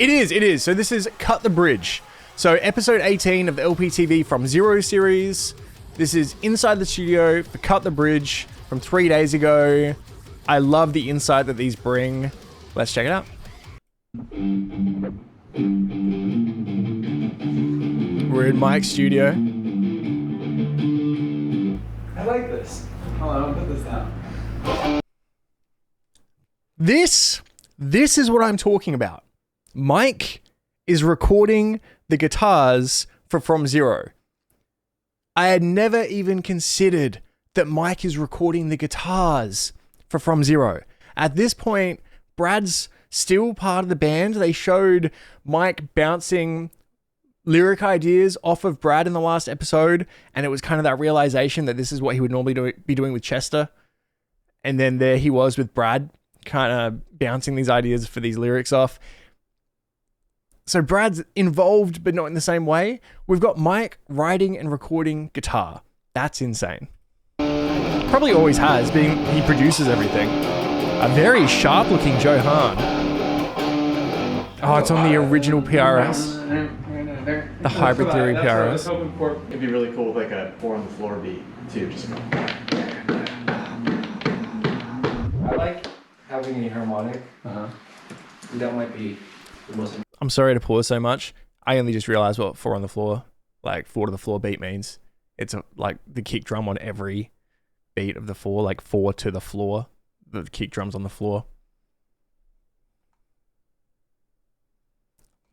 It is. So this is Cut the Bridge. So episode 18 of the LPTV From Zero series. This is inside the studio for Cut the Bridge from 3 days ago. I love the insight that these bring. Let's check it out. We're in Mike's studio. I like this. Hold on, I'll put this down. This is what I'm talking about. Mike is recording the guitars for From Zero. I had never even considered that Mike is recording the guitars for From Zero. At this point, Brad's still part of the band. They showed Mike bouncing lyric ideas off of Brad in the last episode, and it was kind of that realization that this is what he would normally be doing with Chester. And then there he was with Brad, kind of bouncing these ideas for these lyrics off. So Brad's involved, but not in the same way. We've got Mike writing and recording guitar. That's insane. Probably always has, being he produces everything. A very sharp-looking Joe Hahn. Oh, it's on the original PRS. The Hybrid Theory PRS. I was hoping for. It'd be really cool with like a 4 on the floor beat too. Just go. I like having a harmonic. That might be the most. I'm sorry to pause so much. I only just realized what 4 on the floor, like 4 to the floor beat means. It's like the kick drum on every beat of the 4, like 4 to the floor. The kick drum's on the floor.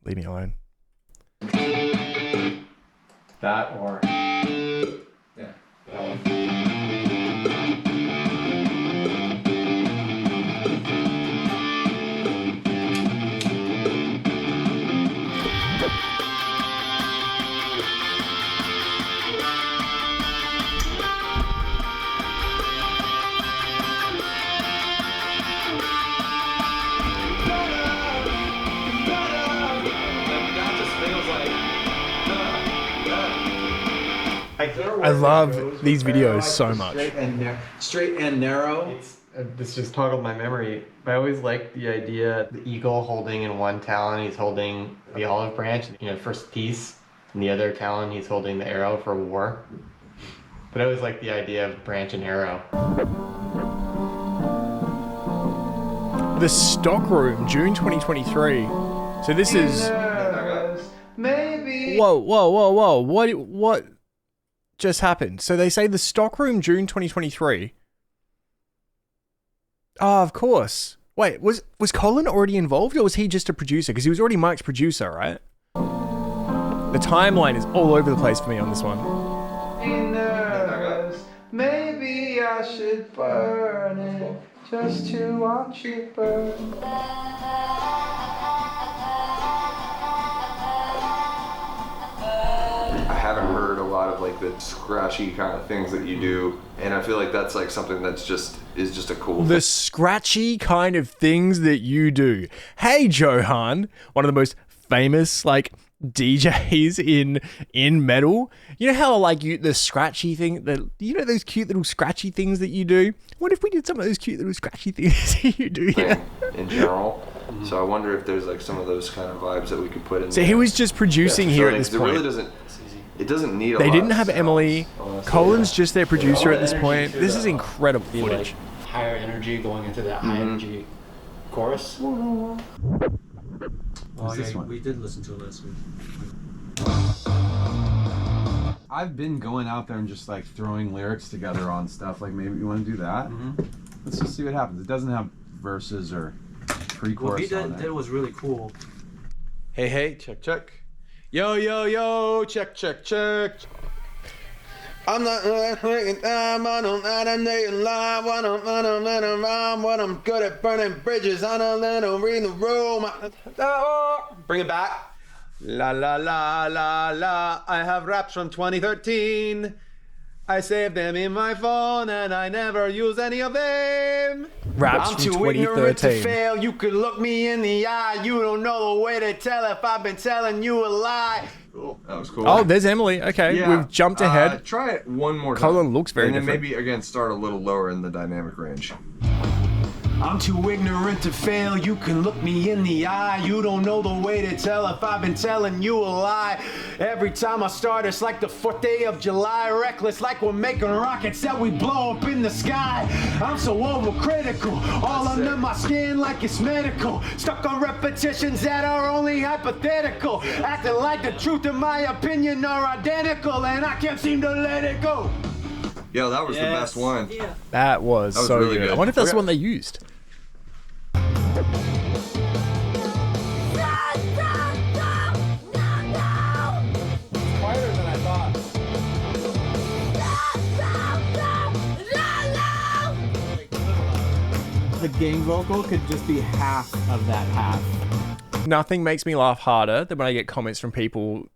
Leave me alone. That or Yeah, that one. I love these videos so much. Straight and narrow. This just toggled my memory. I always liked the idea, the eagle holding in one talon, he's holding the olive branch, first piece. In the other talon, he's holding the arrow for war. But I always liked the idea of branch and arrow. The Stockroom, June 2023. So this is... Maybe. Whoa. What just happened? So they say the Stockroom, June 2023. Oh, of course. Wait, was Colin already involved, or was he just a producer? Because he was already Mike's producer, right? The timeline is all over the place for me on this one. Maybe I should burn it just to watch it burn. I haven't heard a lot of like the scratchy kind of things that you do, and I feel like that's like something that's just a cool The scratchy kind of things that you do. Hey, Joe Hahn, one of the most famous like DJs in metal. You know how like the scratchy thing, those cute little scratchy things that you do? What if we did some of those cute little scratchy things that you do here? In general. So I wonder if there's like some of those kind of vibes that we could put in. So he was just producing here at this point. It doesn't need a lot. They didn't have Emily. Colin's just their producer at this point. This is incredible footage. Like higher energy going into that high energy chorus. Oh yeah, we did listen to it last week. I've been going out there and just like throwing lyrics together on stuff. Like maybe you want to do that. Let's just see what happens. It doesn't have verses or pre-chorus. What he did was really cool. Hey, check. Yo, check. I'm not taking time, I don't live, what I'm good at burning bridges, I don't let them read the room. Bring it back. La la la la la, I have raps from 2013. I saved them in my phone and I never use any of them. Raps I'm from too ignorant to 2013. fail, you could look me in the eye. You don't know the way to tell if I've been telling you a lie. Cool. That was cool. Oh, there's Emily. Okay, we've jumped ahead. Try it one more time. Colin looks very and then different. maybe again start a little lower in the dynamic range. I'm too ignorant to fail. You can look me in the eye. You don't know the way to tell if I've been telling you a lie. Every time I start, it's like the 4th day of July. Reckless, like we're making rockets that we blow up in the sky. I'm so overcritical, all under my skin like it's medical. Stuck on repetitions that are only hypothetical. Acting like the truth and my opinion are identical, and I can't seem to let it go. Yo, that was the best one. Yeah. That was so really good. good. I wonder if that's the one they used. Quieter than I thought. The gang vocal could just be half of that half. Nothing makes me laugh harder than when I get comments from people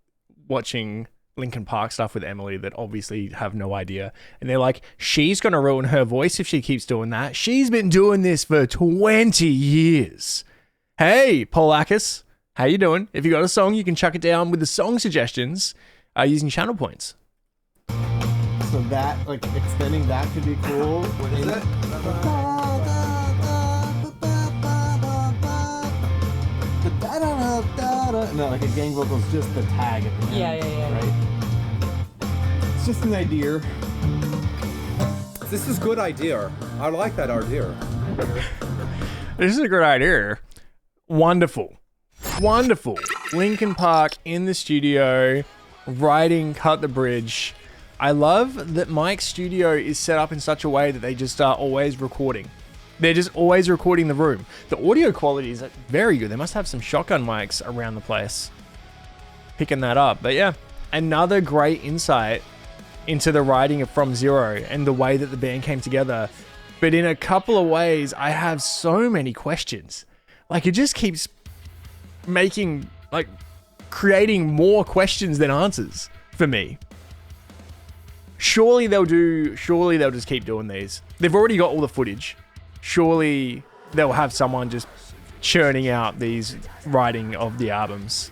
watching Linkin Park stuff with Emily that obviously have no idea. And they're like, she's going to ruin her voice if she keeps doing that. She's been doing this for 20 years. Hey, Polakis, how you doing? If you got a song, you can chuck it down with the song suggestions using channel points. So that, like, extending that could be cool. What is it? No, like a gang vocal's just the tag at the end. Yeah. Right? It's just an idea. This is good idea. I like that idea. This is a good idea. Wonderful. Wonderful. Linkin Park in the studio, writing Cut the Bridge. I love that Mike's studio is set up in such a way that they just are always recording. They're just always recording the room. The audio quality is very good. They must have some shotgun mics around the place picking that up. But yeah, another great insight into the writing of From Zero and the way that the band came together. But in a couple of ways, I have so many questions. Like, it just keeps creating more questions than answers for me. Surely they'll just keep doing these. They've already got all the footage. Surely they'll have someone just churning out these writing of the albums.